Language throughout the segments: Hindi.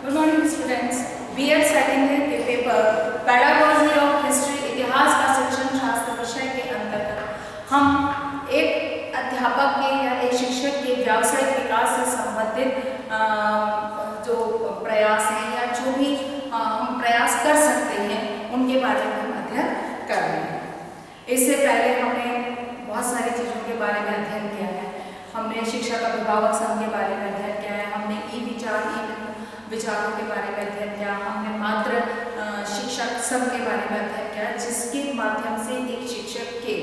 Good morning students. BEd second year के पेपर पेडागॉजी ऑफ हिस्ट्री इतिहास का शिक्षण शास्त्र विषय के अंतर्गत हम एक अध्यापक के या एक शिक्षक के व्यावसायिक विकास से संबंधित जो प्रयास हैं या जो भी हम प्रयास कर सकते हैं उनके बारे में हम अध्ययन कर रहे हैं। इससे पहले हमने बहुत सारी चीज़ों के बारे में अध्ययन किया है। हमने शिक्षा का अभिभावक संघ के बारे में अध्ययन किया है, हमने ई विचारों के बारे में अध्ययन किया, हमने मात्र शिक्षक संघ के बारे में अध्ययन किया, जिसके माध्यम से एक शिक्षक के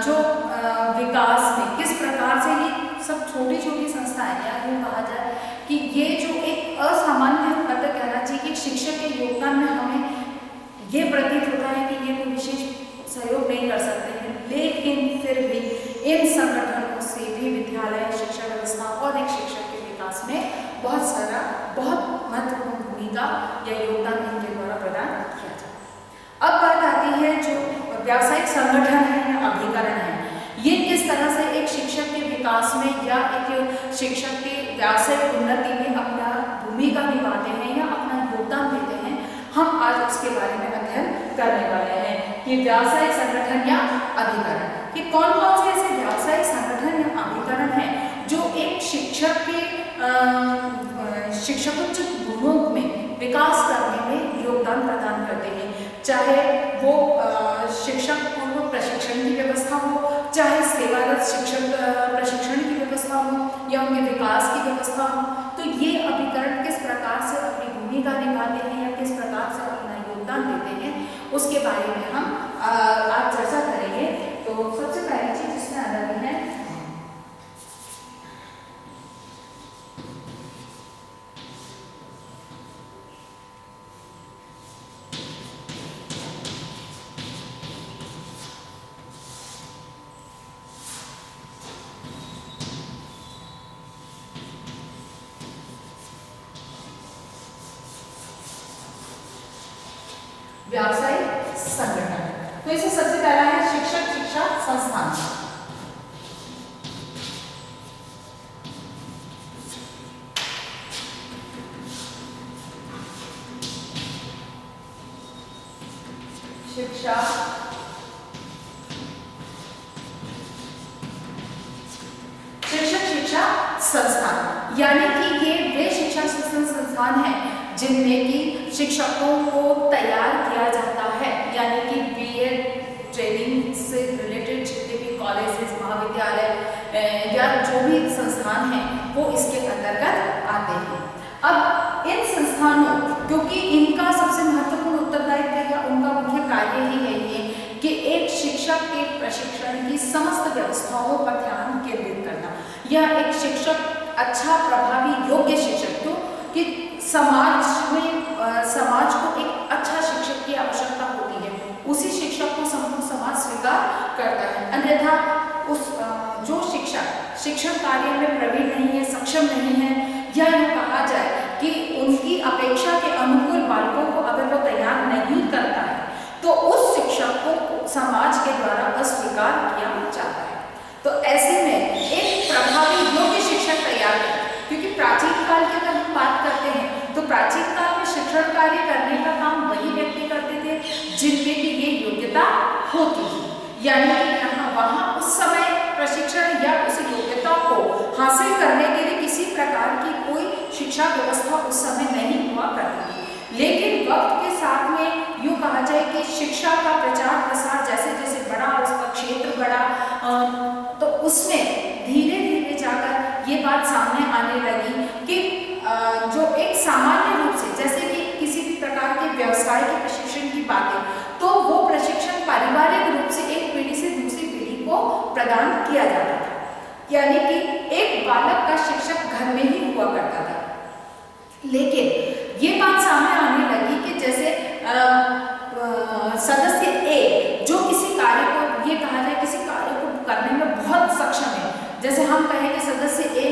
जो विकास में किस प्रकार से ये सब छोटी छोटी संस्थाएं या यूँ कहा जाए कि ये जो एक असामान्य मतलब कहना चाहिए कि शिक्षक के योगदान में हमें ये प्रतीत होता है कि ये कोई विशेष सहयोग नहीं कर सकते हैं, लेकिन फिर भी इन संगठनों से भी विद्यालय शिक्षा व्यवस्था और एक शिक्षक के विकास में बहुत महत्वपूर्ण भूमिका या योगदान इनके द्वारा प्रदान किया जाता है। अब बात आती है जो व्यावसायिक संगठन है या अभिकरण है, ये किस तरह से एक शिक्षक के विकास में या एक शिक्षक के व्यावसायिक उन्नति में अपना भूमिका निभाते हैं या अपना योगदान देते हैं, हम आज उसके बारे में अध्ययन करने वाले हैं कि व्यावसायिक संगठन या अभिकरण कि कौन कौन से ऐसे व्यावसायिक संगठन या अभिकरण हैं जो एक शिक्षक के शिक्षकोचित गुणों में विकास करने में योगदान प्रदान करते हैं, चाहे वो शिक्षक पूर्व प्रशिक्षण की व्यवस्था हो, चाहे सेवारत शिक्षक प्रशिक्षण की व्यवस्था हो या उनके विकास की व्यवस्था हो। तो ये अभिकरण किस प्रकार से अपनी भूमिका निभाते हैं या किस प्रकार से अपना योगदान देते हैं उसके बारे में हम आज चर्चा करेंगे। तो सबसे पहली चीज इसमें आ रही है व्यावसायिक संगठन। तो इसमें सबसे पहला है शिक्षक शिक्षा संस्थान। शिक्षा शिक्षक शिक्षा संस्थान यानी कि ये वे शिक्षा शिक्षण संस्थान हैं जिनमें कि शिक्षकों को तैयार किया जाता है, यानी कि बीएड ट्रेनिंग से रिलेटेड जितने भी कॉलेजेस महाविद्यालय या जो भी संस्थान हैं वो इसके अंतर्गत आते हैं। अब इन संस्थानों क्योंकि इनका सबसे महत्वपूर्ण उत्तरदायित्व या उनका मुख्य कार्य ही है ये कि एक शिक्षक के प्रशिक्षण की समस्त व्यवस्थाओं पर ध्यान केंद्रित करना या एक शिक्षक अच्छा प्रभावी योग्य शिक्षक तो कि समाज को एक अच्छा शिक्षक की आवश्यकता होती है, उसी शिक्षक को संपूर्ण समाज स्वीकार करता है। अन्यथा उस जो शिक्षक शिक्षण कार्य में प्रवीण नहीं है, सक्षम नहीं है या यूँ कहा जाए कि उनकी अपेक्षा के अनुकूल बालकों को अगर वो तैयार नहीं करता है तो उस शिक्षक को समाज के द्वारा अस्वीकार किया जाता है। तो ऐसे में एक प्रभावी योग्य शिक्षक तैयार करें, क्योंकि प्राचीन काल की अगर हम बात करते हैं तो प्राचीन काल में शिक्षण कार्य करने का काम वही व्यक्ति करते थे जिनमें की ये योग्यता होती थी, यानी कि यहाँ वहाँ उस समय प्रशिक्षण या उस योग्यता को हासिल करने के लिए किसी प्रकार की कोई शिक्षा व्यवस्था उस समय नहीं हुआ करती थी। लेकिन वक्त के साथ में यूँ कहा जाए कि शिक्षा का प्रचार प्रसार जैसे जैसे बढ़ा, उसका क्षेत्र बढ़ा, तो उसमें धीरे धीरे जाकर ये बात सामने आने लगी कि जो एक सामान्य रूप से जैसे कि किसी भी प्रकार के व्यवसाय के प्रशिक्षण की बातें, तो वो प्रशिक्षण पारिवारिक रूप से एक पीढ़ी से दूसरी पीढ़ी को प्रदान किया जाता था, यानी कि एक बालक का शिक्षक घर में ही हुआ करता था। लेकिन ये बात सामने आने लगी कि जैसे सदस्य ए जो किसी कार्य को ये कहा जाए किसी कार्य को करने में बहुत सक्षम है, जैसे हम कहें कि सदस्य ए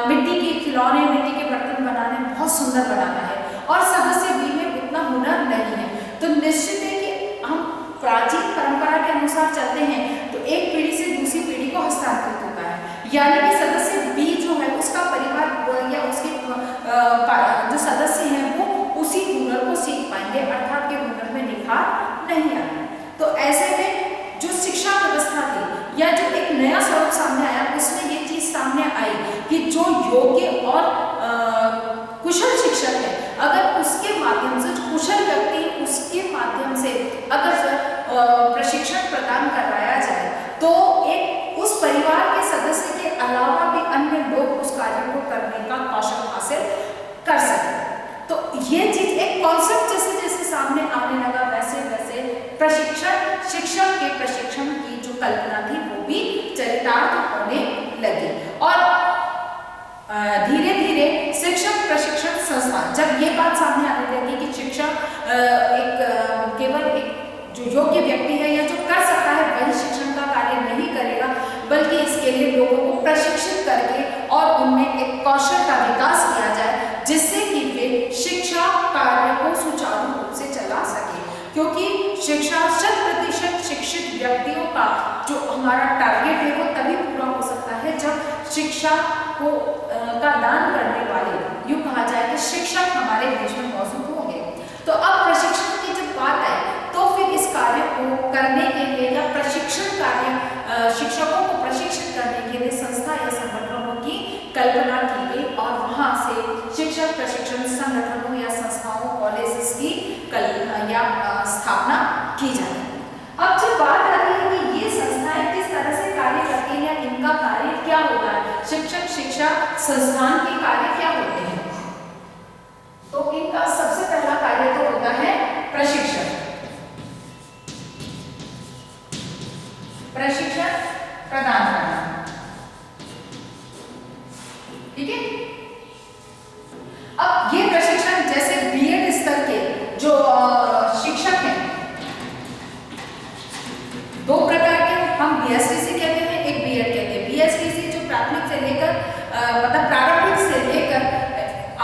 मिट्टी के खिलौने मिट्टी के बर्तन बनाने में बहुत सुंदर बनाता है और सदस्य बी में उतना हुनर नहीं है, तो निश्चित है कि हम प्राचीन परंपरा के अनुसार चलते हैं तो एक पीढ़ी से दूसरी पीढ़ी को हस्तांतरित होता है, यानी कि सदस्य बी जो है उसका परिवार या उसके जो सदस्य जब सामने आया उसमें ये चीज सामने आई कि जो योग्य और कुशल शिक्षक है, अगर उसके माध्यम से, जो कुशल व्यक्ति उसके माध्यम से अगर प्रशिक्षण प्रदान करवाया जाए तो एक उस परिवार के सदस्य के अलावा भी अन्य लोग उस कार्य को करने का कौशल हासिल कर सके। तो ये चीज एक कॉन्सेप्ट जैसे जैसे सामने आने लगा वैसे वैसे प्रशिक्षण, शिक्षक के प्रशिक्षण की जो कल्पना थी वो भी चरितार्थ होने लगी। और धीरे धीरे शिक्षक प्रशिक्षण संस्थान, जब ये बात सामने आने लगी कि शिक्षक केवल एक जो योग्य व्यक्ति है या जो कर सकता है वही शिक्षण का कार्य नहीं करेगा, बल्कि इसके लिए लोगों को प्रशिक्षित करके और उनमें एक कौशल का विकास किया जाए जिससे कि वे शिक्षा कार्य को सुचारू रूप से चला सके। क्योंकि शिक्षा 100% शिक्षित व्यक्तियों का जो हमारा टारगेट है वो तभी पूरा हो सकता है जब शिक्षा को का दान करने वाले, यूँ कहा जाए कि शिक्षक हमारे देश में मौजूद होंगे। तो अब प्रशिक्षण की जब बात आई तो फिर इस कार्य को करने के लिए या प्रशिक्षण कार्य शिक्षकों को प्रशिक्षित करने के लिए संस्था या संगठनों की कल्पना की गई और वहाँ से शिक्षक प्रशिक्षण संगठनों या संस्थाओं, कॉलेजेस की स्थापना की जाती है। अब जब बात आती है कि ये संस्थाएं किस तरह से कार्य करती हैं या इनका कार्य क्या होता है, शिक्षक शिक्षा संस्थान के कार्य क्या होते हैं, तो इनका सबसे पहला कार्य तो होता है प्रशिक्षण। प्रशिक्षण प्रदान करना, ठीक है। अब ये प्रशिक्षण जैसे बीएड स्तर के जो शिक्षक हैं, दो प्रकार के हम बीएसटीसी कहते हैं, एक बीएड कहते हैं। बीएसटीसी जो प्राथमिक से लेकर मतलब प्रारंभिक से लेकर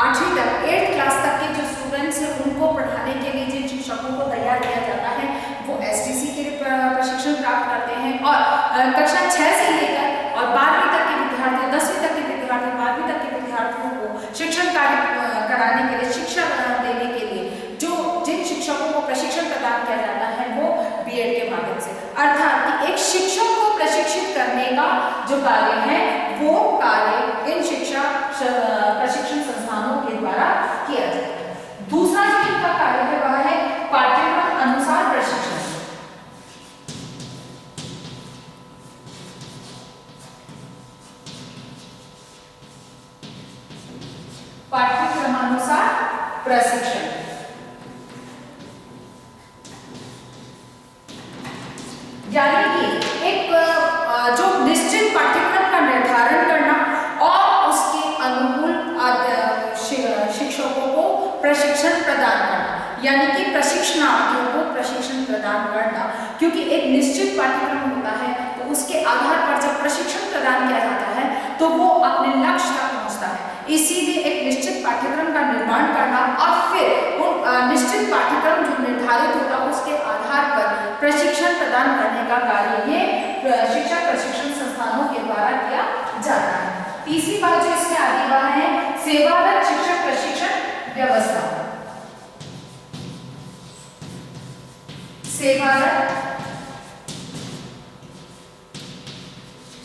8वीं तक 8th क्लास तक के जो स्टूडेंट्स हैं उनको पढ़ाने के लिए जिन शिक्षकों को तैयार किया जाता है वो एसटीसी के लिए प्रशिक्षण प्राप्त करते हैं। और कक्षा 6 से लेकर और 12वीं तक के विद्यार्थी, 10वीं तक के विद्यार्थी, 12वीं तक के विद्यार्थियों को शिक्षण कार्य कराने के लिए, शिक्षा देने के लिए जिन शिक्षकों को प्रशिक्षण प्रदान किया जाता है वो बीएड के माध्यम से, अर्थात कि एक शिक्षक को प्रशिक्षित करने का जो कार्य है वो कार्य इन शिक्षा प्रशिक्षण संस्थानों के द्वारा किया जाता है। दूसरा जो इनका कार्य है वह है पाठ्यक्रम अनुसार प्रशिक्षण। पाठ्यक्रमानुसार प्रशिक्षण यानी कि एक जो निश्चित पाठ्यक्रम का निर्धारण करना और उसके अनुकूल शिक्षकों को प्रशिक्षण प्रदान करना, यानी कि प्रशिक्षणार्थियों को प्रशिक्षण प्रदान करना। क्योंकि एक निश्चित पाठ्यक्रम होता है तो उसके आधार पर जब प्रशिक्षण प्रदान किया जाता है तो वो अपने लक्ष्य तक पहुंचता है। इसीलिए एक निश्चित पाठ्यक्रम का निर्माण करना और फिर उन निश्चित पाठ्यक्रम जो निर्धारित होता है उसके आधार पर प्रशिक्षण प्रदान करने का कार्य ये शिक्षा प्रशिक्षण संस्थानों के द्वारा किया जाता है। तीसरी बात जो इसमें आगे वह है सेवारत शिक्षक प्रशिक्षण व्यवस्था। सेवारत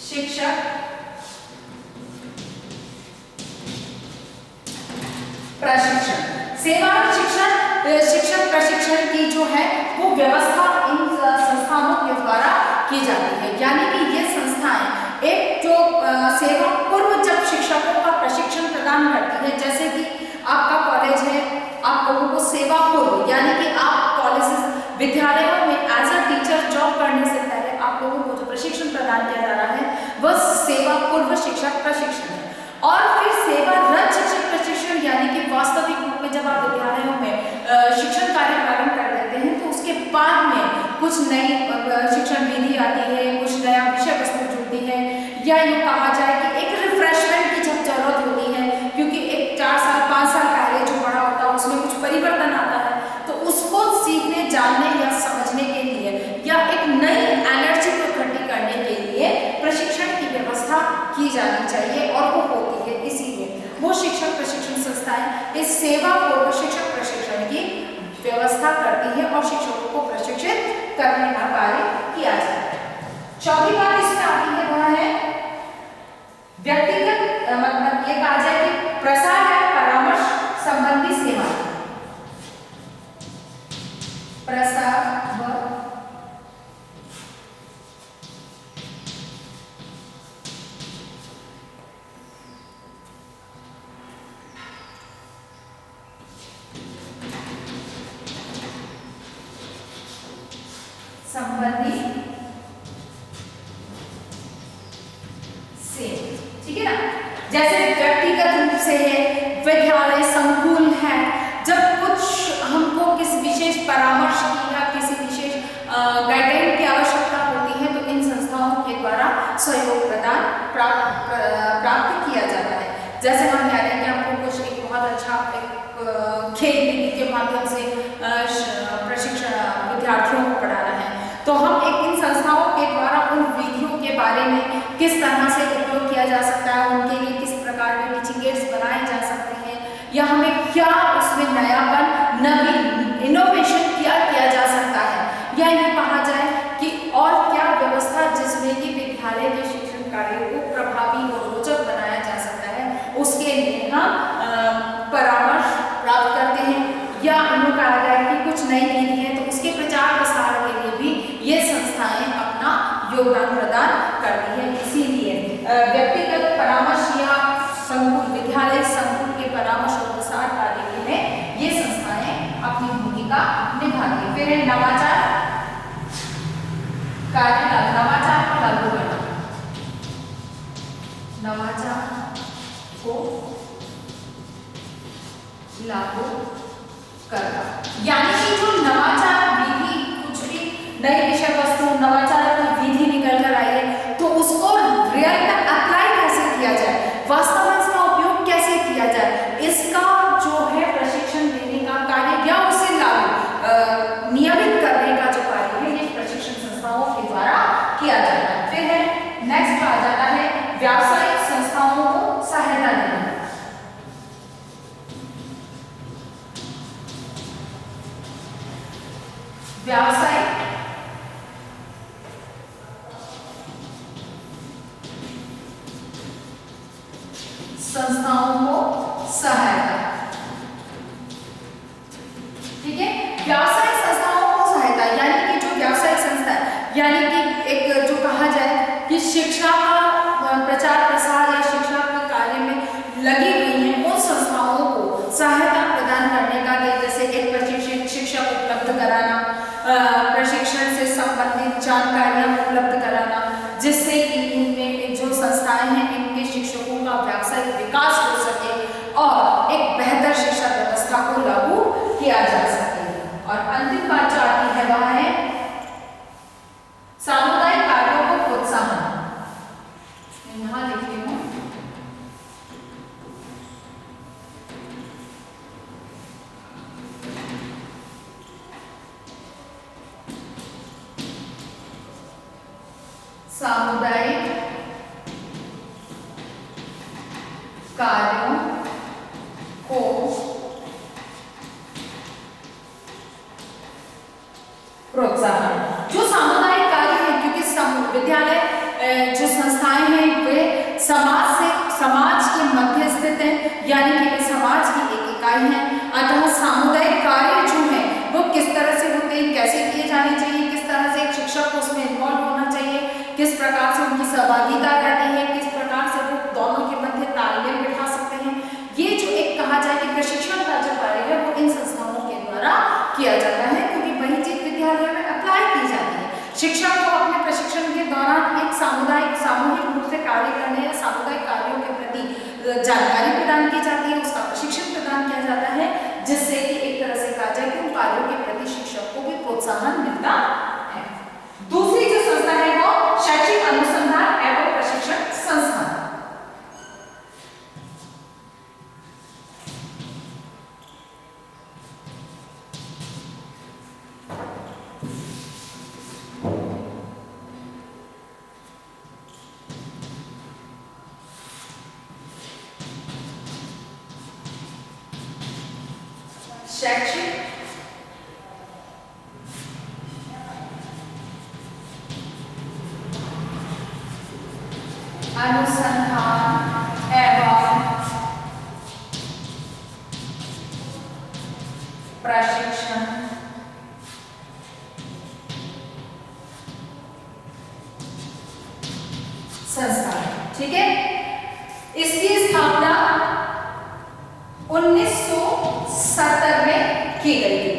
शिक्षक प्रशिक्षण, सेवारत शिक्षक प्रशिक्षण की जो है वो व्यवस्था इन संस्थानों के द्वारा की जाती है। यानी कि ये संस्थाएं एक जो सेवा पूर्व जब शिक्षकों का प्रशिक्षण प्रदान करती है, जैसे कि आपका कॉलेज है, आप लोगों को सेवा पूर्व यानी कि आप कॉलेज विद्यालयों में एज अ टीचर जॉब करने से पहले आप लोगों को जो प्रशिक्षण प्रदान किया जा रहा है वह सेवा पूर्व शिक्षक प्रशिक्षण है। और फिर सेवारत शिक्षक प्रशिक्षण यानी कि वास्तविक रूप में जब आप विद्यालयों में शिक्षण कार्य प्रारंभ कर देते हैं तो उसके बाद में कुछ नई शिक्षण विधि आती है, कुछ नया विषय वस्तु जुड़ती है, या यूँ कहा जाए कि एक रिफ्रेशमेंट की जब जरूरत होती है क्योंकि एक 4 साल 5 साल पहले जो पढ़ा होता है उसमें कुछ परिवर्तन आता है, तो उसको सीखने, जानने या समझने के लिए या एक नई एनर्जी को इकट्ठी करने के लिए प्रशिक्षण की व्यवस्था की जानी चाहिए और वो होती है। इसीलिए वो शिक्षक प्रशिक्षण संस्थाएं इस सेवा पूर्व शिक्षक प्रशिक्षण की व्यवस्था करती है और शिक्षकों को प्रशिक्षित करने का कार्य किया जाता है। चौथी बात इसमें आती है वह है व्यक्तिगत मतलब ये कहा जाए कि प्रसार है परामर्श संबंधी सेवा, प्रसार व संबंधी से, ठीक है ना। जैसे व्यक्तिगत रूप से है, विद्यालय संकुल है, जब कुछ हमको किसी विशेष परामर्श की या किसी विशेष गाइडलाइन की आवश्यकता होती है तो इन संस्थाओं के द्वारा सहयोग प्रदान प्राप्त किया जाता है। जैसे हम कह रहे हैं कि आपको कुछ एक बहुत अच्छा खेल नीति के माध्यम से प्रशिक्षण विद्यार्थियों को पढ़ाना है, तो हम एक इन संस्थाओं के द्वारा उन विधियों के बारे में किस तरह से उपयोग किया जा सकता है, उनके लिए किस प्रकार के टीचिंग एड्स बनाए जा सकते हैं, या हमें क्या उसमें नयापन, नवीन इनोवेशन किया जा सकता है, या ये कहा जाए कि और क्या व्यवस्था जिसमें कि विद्यालय के शिक्षण कार्य को प्रभावी और रोचक बनाया जा सकता है, उसके लिए हम परामर्श प्राप्त करते हैं। या हमको कहा जाए कि कुछ नई विधि है तो उसके प्रचार प्रसार के लिए भी ये संस्थाएं अपना योगदान प्रदान करती है। इसीलिए व्यक्तिगत परामर्श या संकुल, विद्यालय संकुल के परामर्श और प्रसार कार्य के लिए ये संस्थाएं अपनी भूमिका निभाती है। फिर है नवाचार कार्य, नवाचार को लागू करना, नवाचार को लागू करना, यानी कि जो नवाचार विधि, कुछ भी नई विषय वस्तु नवाचार की विधि निकल कर आई है तो उसको रियल में अप्लाई कैसे किया जाए, वास्तव में इसका उपयोग कैसे किया जाए, इसका जो है प्रशिक्षण देने का कार्य या उसे लागू नियमित करने का जो कार्य है ये प्रशिक्षण संस्थाओं के द्वारा किया जाता है। फिर है नेक्स्ट आ जाता है व्यावसायिक संस्थाओं को सहायता देना, व्यावसायिक संस्थाओं को सहायता, ठीक है। व्यावसायिक संस्थाओं को सहायता यानी कि जो व्यावसायिक संस्था यानी कि एक जो कहा जाए कि शिक्षा का प्रचार प्रसार या शिक्षा के कार्य में लगी हुई है उन संस्थाओं को सहायता प्रदान करने का, जैसे एक प्रशिक्षित शिक्षक उपलब्ध कराना, प्रशिक्षण से संबंधित जानकारियां उपलब्ध कराना, जिससे कि इनमें जो संस्थाएं हैं इनके शिक्षकों का व्यावसायिक विकास हो सके और एक बेहतर शिक्षा व्यवस्था को लागू किया जा सके। और अंतिम बात जो आती है वह है सामुदायिक कार्यों को प्रोत्साहन, यहाँ लिखती हूँ सामुदायिक कार्यों को प्रोत्साहन। जो सामुदायिक कार्य है, क्योंकि विद्यालय जो संस्थाएं हैं वे समाज के मध्य स्थित हैं, यानी कि वे समाज की एक इकाई है। अतः सामुदायिक कार्य जो है वो किस तरह से होते हैं, कैसे किए जाने चाहिए, किस तरह से एक शिक्षक को उसमें इन्वॉल्व होना चाहिए, किस प्रकार से उनकी सहभागिता रहती है, किस प्रकार से वो दोनों के मध्य तालमेल बिठा सकते हैं, ये जो एक कहा जाए कि प्रशिक्षण का जो कार्य है वो इन संस्थाओं के द्वारा किया जाता है, क्योंकि वही चीज विद्यालयों में अप्लाई की जाती है। शिक्षक को अपने प्रशिक्षण के दौरान एक सामूहिक रूप से कार्य करने या सामुदायिक कार्यों के प्रति जानकारी प्रदान की जाती है, उसका प्रशिक्षण प्रदान किया जाता है, जिससे कि एक तरह से कहा जाए कि उन कार्यों के प्रति शिक्षक को भी प्रोत्साहन मिलता है। दूसरी जो संस्था है वो शैक्षिक अनुसंधान एवं प्रशिक्षण संस्थान। शैक्षिक अनुसंधान प्रशिक्षण संस्थान। ठीक है, इसकी स्थापना 1970 में की गई थी।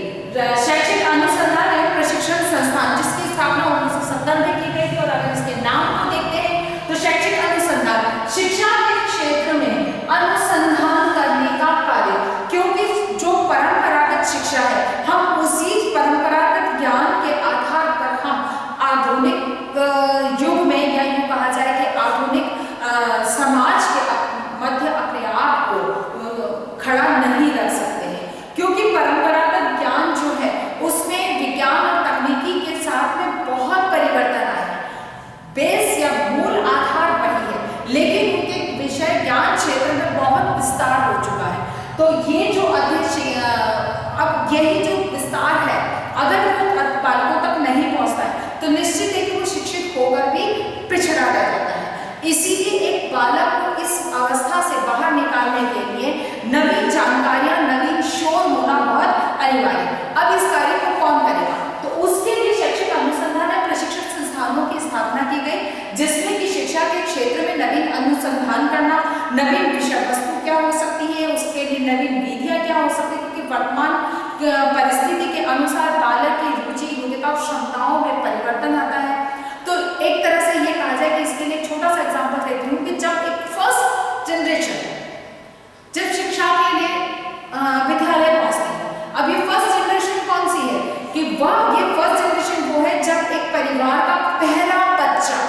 शैक्षिक अनुसंधान एवं प्रशिक्षण संस्थान जिसकी स्थापना 1970 में की गई थी। और अगर इसके नाम को देखते हैं तो शैक्षिक अनुसंधान शिक्षा के क्षेत्र में अनुसंधान करने का कार्य, क्योंकि जो परंपरागत शिक्षा है हम उसी परंपरागत ज्ञान के आधार पर हम आधुनिक युग में या यूं कहा जाए कि आधुनिक समाज के मध्य अपने आप को खड़ा नहीं रख सकते हैं, क्योंकि परंपरागत ज्ञान जो है उसमें विज्ञान और तकनीकी के साथ में बहुत परिवर्तन आए हैं। बेस या मूल आधार वही है, लेकिन उनके विषय ज्ञान क्षेत्र में बहुत विस्तार हो चुका है। तो ये जो अब यही जो विस्तार है अगर वो बालकों तक नहीं पहुंचता है तो निश्चित है कि वो शिक्षित होकर भी पिछड़ा रह जाता है। इसीलिए एक बालक को इस अवस्था से बाहर निकालने के लिए नवीन जानकारियां, नवीन शोध होना बहुत अनिवार्य है। अब इस कार्य को कौन करेगा? तो उसके लिए शैक्षिक अनुसंधान और प्रशिक्षण संस्थानों की स्थापना की गई, जिसमें कि शिक्षा के क्षेत्र में नवीन अनुसंधान करना, नवीन विषय वस्तु क्या हो सकती है, उसके लिए नवीन विधियां क्या हो सकती है, क्योंकि वर्तमान परिस्थिति के अनुसार बालक की रुचि, योग्यता और क्षमताओं में परिवर्तन आता है। तो एक तरह से ये कहा जाए कि इसके लिए छोटा सा एग्जांपल देती हूँ कि जब एक फर्स्ट जनरेशन जब शिक्षा के लिए विद्यालय पहुंचती है, अब ये फर्स्ट जनरेशन कौन सी है कि ये फर्स्ट जनरेशन वो है जब एक परिवार का पहला बच्चा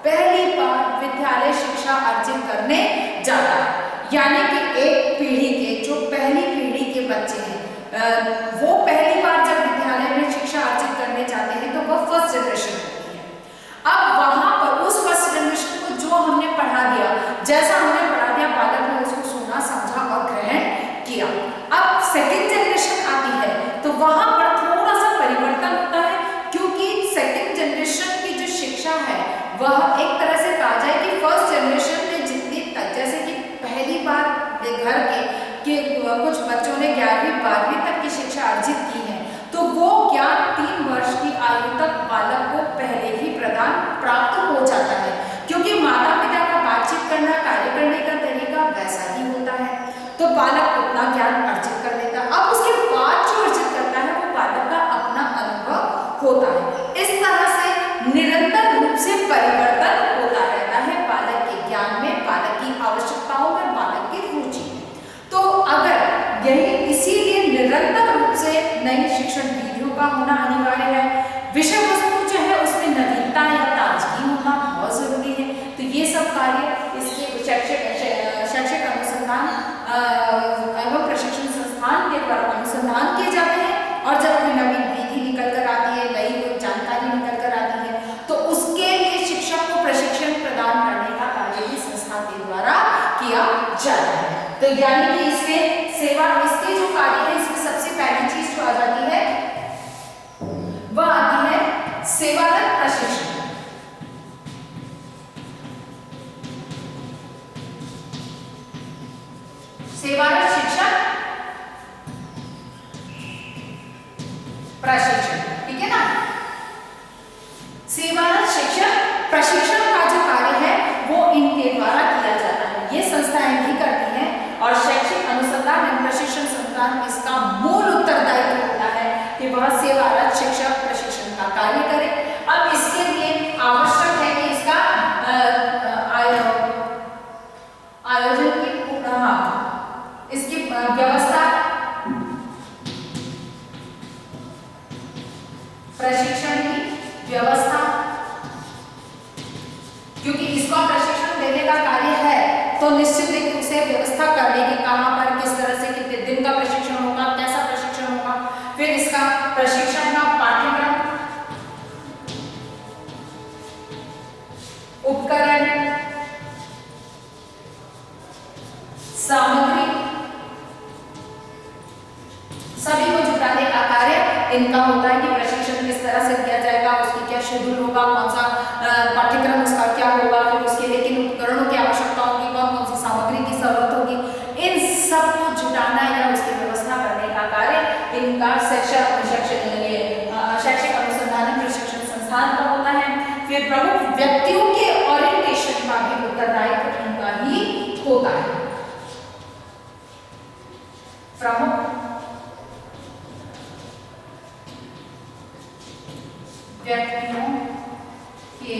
पहली बार विद्यालय शिक्षा अर्जित करने जाता है। यानी कि एक पीढ़ी के जो पहली पीढ़ी के बच्चे हैं वो पहली बार जब विद्यालय में शिक्षा अर्जित करने जाते हैं तो वो फर्स्ट जनरेशन होती है। अब वहां पर उस फर्स्ट जनरेशन को जो हमने पढ़ा दिया, जैसा हमने पढ़ा दिया, बालक ने उसको सुना, समझा और ग्रहण किया। अब सेकंड जनरेशन आती है तो वहां पर थोड़ा सा परिवर्तन होता है, क्योंकि सेकंड जनरेशन की जो शिक्षा है वह एक तरह से कहा जाए कि फर्स्ट जनरेशन ने जितनी जैसे कि पहली बार घर के कुछ बच्चों ने 11वीं 12वीं तक की शिक्षा अर्जित की है, तो वो ज्ञान 3 वर्ष की आयु तक बालक को पहले ही प्राप्त हो जाता है, क्योंकि माता पिता का बातचीत करना, कार्य करने का तरीका वैसा ही होता है। तो बालक अपना ज्ञान अर्जित कर लेता है। अब उसके बाद जो अर्जित करता है वो बालक का अपना अनुभव होता है। इस तरह से निरंतर रूप से परिवर्तन होता रहता है बालक के ज्ञान में, बालक की आवश्यकताओं में, बालक की रुचि में। तो अगर यही इसीलिए निरंतर रूप से नई शिक्षण विधियों का होना अनिवार्य है। विषय वस्तु जो है उसमें नवीनता या ताजगी होना बहुत जरूरी है। तो ये सब कार्य इसके शैक्षिक अनुसंधान एवं प्रशिक्षण संस्थान के द्वारा अनुसंधान किए जाते हैं। और जब कोई नवीन विधि निकल कर आती है, नई कोई जानकारी निकल कर आती है, तो उसके लिए शिक्षक को प्रशिक्षण प्रदान करने का कार्य भी संस्था के द्वारा किया जाता है। तो यानी कि इसमें सेवा, इसके जो कार्य है इसमें सबसे पहली चीज जो आ जाती है वह आती है सेवारत प्रशिक्षण। सेवारत शिक्षण प्रशिक्षण, ठीक है ना। सेवारत शिक्षण प्रशिक्षण का जो कार्य है वो इनके द्वारा किया जाता है। ये संस्थाएं भी करती हैं और शैक्षिक अनुसंधान एवं प्रशिक्षण संस्थान इसका मूल उत्तरदायित्व होता है कि वह सेवारत शिक्षक प्रशिक्षण का कार्य करे। अब इसके लिए आवश्यक है कि इसका आयोजन की इसकी व्यवस्था, प्रशिक्षण की व्यवस्था, क्योंकि इसका प्रशिक्षण देने का कार्य है तो निश्चित है कि उसे व्यवस्था करने की, कहां पर किस तरह से कितने दिन का प्रशिक्षण होगा, कैसा प्रशिक्षण होगा, फिर इसका प्रशिक्षण का पाठ्यक्रम, उपकरण, सामग्री, सभी को जुटाने का कार्य इनका होता है कि प्रशिक्षण किस तरह से किया जाएगा, उसकी क्या शेड्यूल होगा, कौन सा पाठ्यक्रम उसका क्या होगा, फिर उसके लिए किन उपकरणों की आवश्यकता होगी, कौन कौन सी सामग्री की जरूरत होगी, इन सब को जुटाना या उसकी व्यवस्था करने का कार्य उनका शैक्षिक अनुसंधान प्रशिक्षण संस्थान का होता है। फिर प्रमुख व्यक्तियों के ओरिएंटेशन का भी उत्तरदायित्व उनका ही होता है। प्रमुख व्यक्तियों के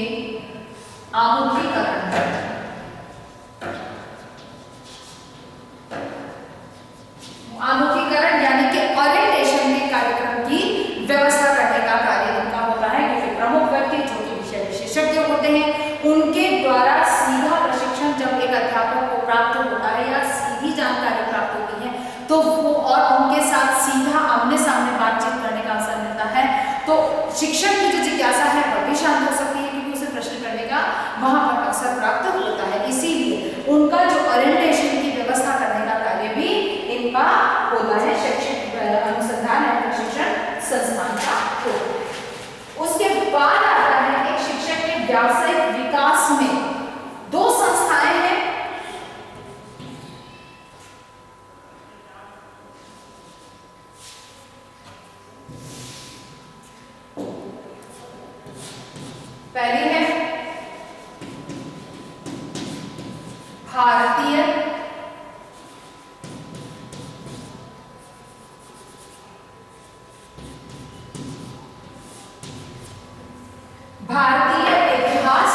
आमुखीकरण यानी कि ओरिएंटेशन में कार्यक्रम की व्यवस्था करने का कार्य उनका होता है, क्योंकि प्रमुख व्यक्ति जो कि विषय विशेषज्ञ होते हैं उनके द्वारा सीधा प्रशिक्षण जब एक अध्यापक को प्राप्त होता है या सीधी जानकारी प्राप्त होती है तो वो और उनके साथ सीधा आमने सामने बातचीत करने का अवसर मिलता है, तो शिक्षक की जो जिज्ञासा है वह भी शांत हो सकती है, क्योंकि उसे प्रश्न करने का वहां पर अवसर प्राप्त होता है। इसीलिए उनका जो ओरिएंटेशन की व्यवस्था करने का कार्य भी इनका होता है, शैक्षिक अनुसंधान एवं प्रशिक्षण संस्थान का होता है। उसके बाद आता है एक शिक्षक के व्यावसायिक विकास में दो संस्थाएं हैं। पहली है भारतीय इतिहास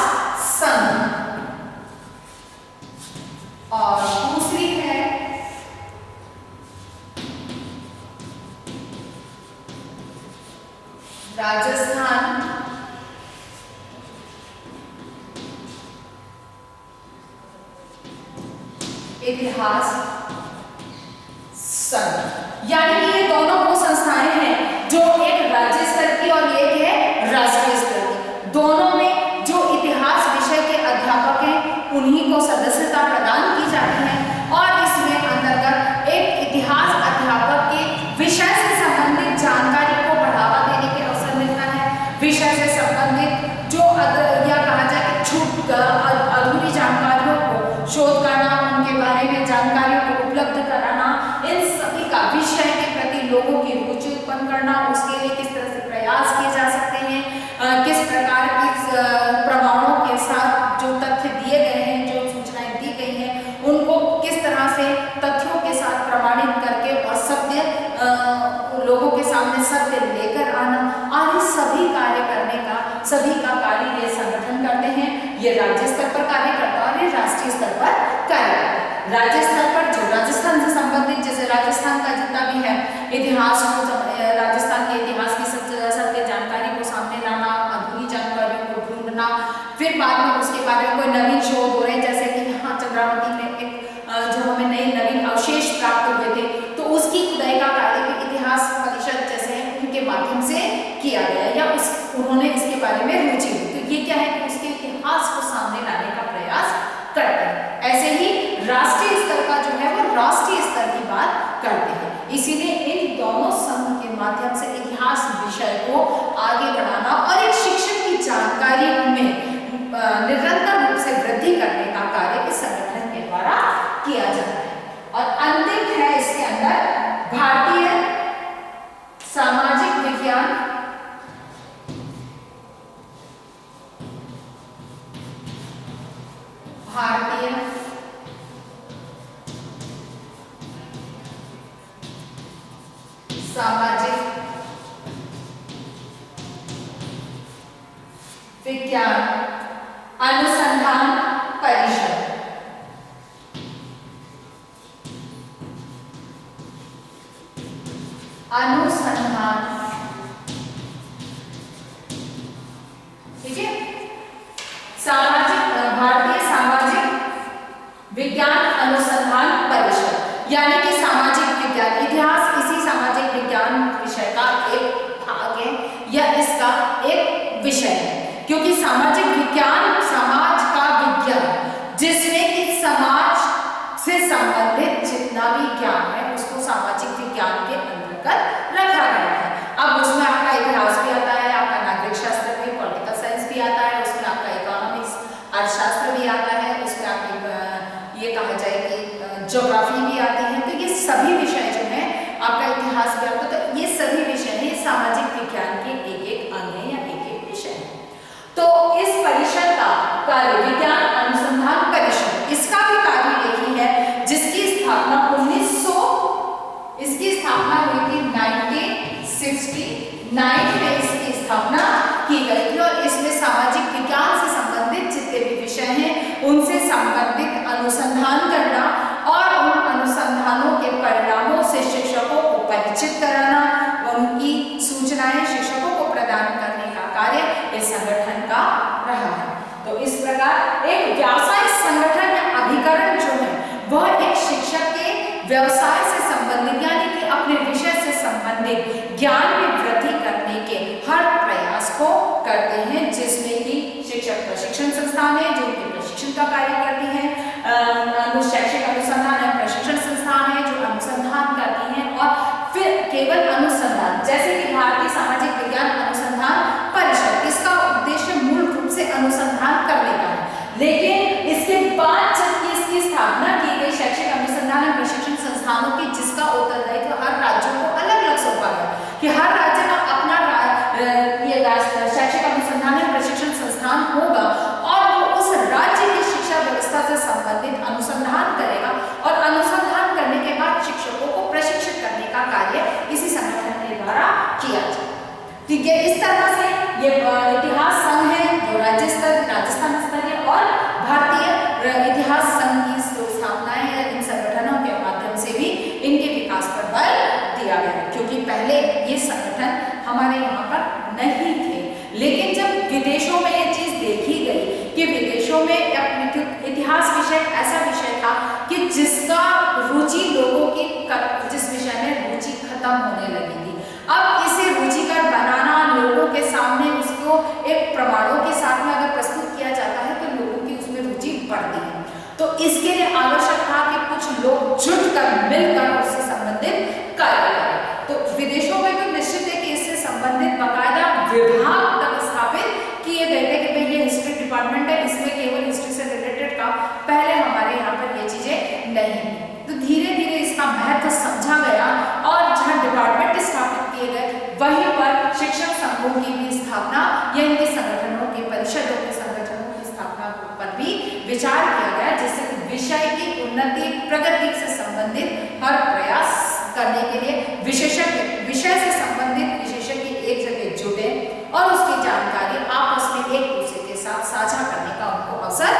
संघ और दूसरी है राजस्थान इतिहास संघ। यानी कि ये दोनों वो संस्थाएं हैं जो एक राज्य स्तर की और एक है राष्ट्रीय स्तर की। दोनों में जो इतिहास विषय के अध्यापक हैं उन्हीं को सदस्यता प्रदान की जाती है और इसमें अंतर्गत एक इतिहास अध्यापक के विषय से संबंधित जानकारी को बढ़ावा देने के अवसर मिलता है। विषय से संबंधित जो या कहा जाए अधूरी जानकारियों को शोध करना, उनके बारे में जानकारियों को उपलब्ध कराना, इन सभी का विषय के प्रति लोगों की रुचि उत्पन्न करना, उसके लिए किस तरह से प्रयास किए जा सकते हैं, किस प्रकार की प्रमाणों के साथ जो तथ्य दिए गए हैं, जो सूचनाएं दी गई हैं, उनको किस तरह से तथ्यों के साथ प्रमाणित करके और सत्य लोगों के सामने सत्य लेकर आना, आदि सभी कार्य करने का सभी का कार्य ये संगठन करते हैं। ये राज्य स्तर पर कार्य करता है और ये राष्ट्रीय स्तर पर कार्य करता है। राज्य स्तर पर जो राजस्थान से संबंधित, जैसे राजस्थान का जितना भी है इतिहास को, राजस्थान के इतिहास की सत्य जानकारी को सामने लाना, अधूरी जानकारियों को ढूंढना, फिर बाद में उसके बारे में कोई नवीन शोध हो रहे हैं, जैसे कि यहाँ चंद्रावती में एक जो हमें नए नवीन अवशेष प्राप्त हुए थे तो उसकी खुदाई का कार्य इतिहास परिषद जैसे उनके माध्यम से किया गया या उन्होंने इसके बारे में रुचि ली, तो ये क्या है कि उसके इतिहास को सामने लाने का प्रयास करते हैं। ऐसे ही राष्ट्रीय स्तर का जो है वो राष्ट्रीय स्तर की बात करते हैं। इसीलिए इन दोनों संघ के माध्यम से इतिहास विषय को आगे बढ़ाना और एक शिक्षक की जानकारी में निरंतर रूप से वृद्धि करने का कार्य इस संगठन के द्वारा किया जाता है। और अंतिम है इसके अंदर भारतीय सामाजिक विज्ञान सामाजिक विज्ञान अनुसंधान परिषद। अनुसंधान, ठीक है, भारतीय सामाजिक विज्ञान अनुसंधान परिषद, यानी कि सामाजिक विज्ञान, इतिहास इसी सामाजिक विज्ञान विषय का एक भाग है या इसका एक विषय है, क्योंकि सामाजिक विज्ञान समाज का विज्ञान जिसमें कि समाज से संबंधित जितना भी ज्ञान है उसको सामाजिक विज्ञान के अंतर्गत रखा गया है। अब उसमें आपका इतिहास भी आता है, आपका नागरिक शास्त्र भी, पॉलिटिकल साइंस भी आता है, उसमें आपका इकोनॉमिक्स अर्थशास्त्र भी आता है, उसमें आपकी ये कहा जाए कि ज्योग्राफी भी आती है। तो ये सभी विषय जो है आपका इतिहास भी आता है, तो ये सामाजिक विज्ञान के एक अंग है या एक विषय है। तो इस परिषद का कार्य विज्ञान अनुसंधान परिषद, इसका भी कार्य यही है, जिसकी स्थापना इसकी स्थापना हुई थी 1969 में इसकी स्थापना की गई थी और इसमें सामाजिक विज्ञान से संबंधित जितने भी विषय हैं उनसे संबंधित अनुसंधान करना और उन अनुसंधानों के परिणामों से शिक्षकों को परिचित कराना, उनकी सूचनाएं शिक्षकों को प्रदान करने का कार्य इस संगठन का रहा है। तो इस प्रकार एक व्यावसायिक संगठन या अभिकरण जो है वह एक शिक्षक के व्यवसाय से संबंधित यानी कि अपने विषय से संबंधित ज्ञान में वृद्धि करने के हर प्रयास को करते हैं, जिसमें कि शिक्षक प्रशिक्षण संस्थान है जो उनके प्रशिक्षण का कार्य करती है, शैक्षिक अनुसंधान एवं प्रशिक्षण संस्थान है जो अनुसंधान करती हैं, और फिर केवल अनुसंधान जैसे कि भारतीय सामाजिक विज्ञान अनुसंधान परिषद, इसका उद्देश्य मूल रूप से अनुसंधान करने का है। लेकिन इसके बाद जब इसकी स्थापना की गई शैक्षिक अनुसंधान एवं प्रशिक्षण संस्थानों की, जिसका उत्तरदायित्व हर राज्यों को अलग अलग सौंपा गया कि हर राज्य का अपना शैक्षिक अनुसंधान एवं प्रशिक्षण संस्थान होगा और वो उस राज्य की शिक्षा व्यवस्था से संबंधित अनुसंधान करेगा और अनुसंधान करने के बाद शिक्षकों को प्रशिक्षित करने का कार्य इसी संगठन के द्वारा किया जाए। ठीक है, इस तरह से ये इतिहास संघ है जो राज्य स्तर, राजस्थान स्तरीय और भारतीय इतिहास संघ की स्थापना है, इन संगठनों के माध्यम से भी इनके विकास पर बल दिया गया, क्योंकि पहले ये संगठन हमारे यहाँ पर नहीं थे। लेकिन जब विदेशों में ये चीज देखी गई कि विदेशों में इतिहास विषय ऐसा विषय था कि जिसका रुचि लोगों की जिस विषय में रुचि खत्म होने लगी थी, अब इसे रुचिकर बनाना, लोगों के सामने उसको एक प्रमाणों के साथ में अगर प्रस्तुत किया जाता है तो लोगों की उसमें रुचि बढ़ती है। तो इसके लिए आवश्यक था कि कुछ लोग जुटकर मिलकर उससे संबंधित कार्य करें। तो विदेशों में तो निश्चित है कि इससे संबंधित बाकायदा विभाग तक स्थापित किए गए थे कि भाई ये हिस्ट्री डिपार्टमेंट है, इसमें केवल हिस्ट्री से रिलेटेड काम, पहले हमारे यहाँ पर ये चीजें नहीं। तो धीरे धीरे इसका महत्व समझा गया और जहाँ डिपार्टमेंट स्थापित किए गए वहीं पर शिक्षक संघों की भी स्थापना या इनके संगठनों के परिषदों के संगठनों की स्थापना पर भी विचार किया गया, जिससे विषय की उन्नति प्रगति से संबंधित हर प्रयास करने के लिए विशेषज्ञ विषय से संबंधित विशेषज्ञ एक जगह जुटे और उसकी जानकारी आपस में एक दूसरे के साथ साझा करने का उनको अवसर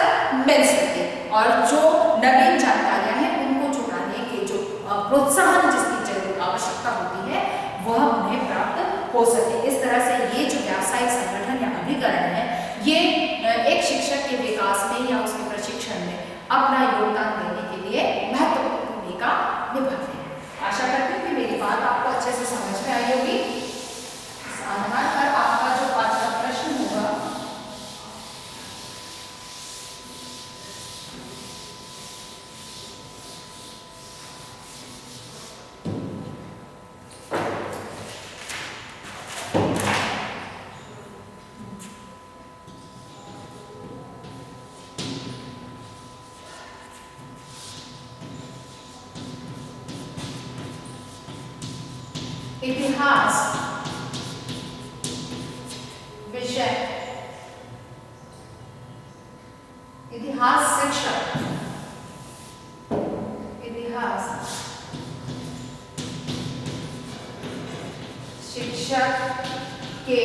मिल सके और जो नवीन जानकारियां हैं उनको जुटाने के जो प्रोत्साहन जिसकी जरूर आवश्यकता होती है वह उन्हें प्राप्त हो सके। इस तरह से ये जो व्यावसायिक संगठन या अभिकरण है ये एक शिक्षक के विकास में या उसके प्रशिक्षण में अपना योगदान देने के लिए महत्वपूर्ण भूमिका निभाते हैं। आशा करती हूँ कि मेरी बात आपको अच्छे से समझ में आई होगी। इस आधार पर आपका जो आज का प्रश्न होगा इतिहास विषय, इतिहास शिक्षक, इतिहास शिक्षक के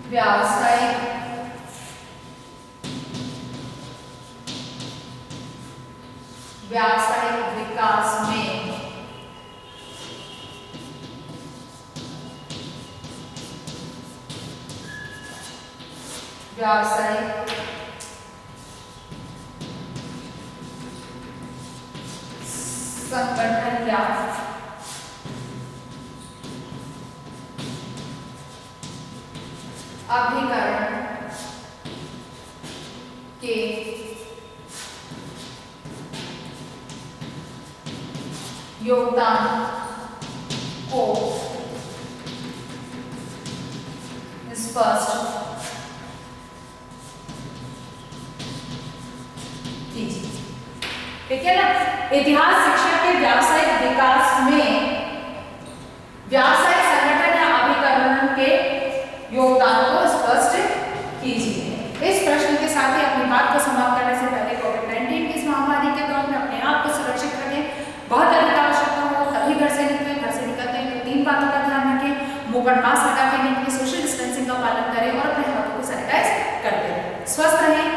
व्यावसायिक विकास में व्यावसायिक संगठन या अभिकरण के योगदान को स्पष्ट कीजिए। ठीक है ना। इतिहास शिक्षक के व्यावसायिक विकास में व्यावसायिक संगठन या अभिकरण के योगदान को स्पष्ट कीजिए। इस प्रश्न के साथ ही अपनी बात को समाप्त करने से पहले कोविड-19 की इस महामारी के दौर में अपने आप को सुरक्षित रखें। बहुत अधिक आवश्यकता हो तभी घर से निकलें। घर से निकलते हैं तो 3 बातों का ध्यान रखें। मुंह पर मास्क लगा के निकलें, सोशल डिस्टेंसिंग का पालन करें और अपने हाथों को सैनिटाइज करते रहें। स्वस्थ रहें,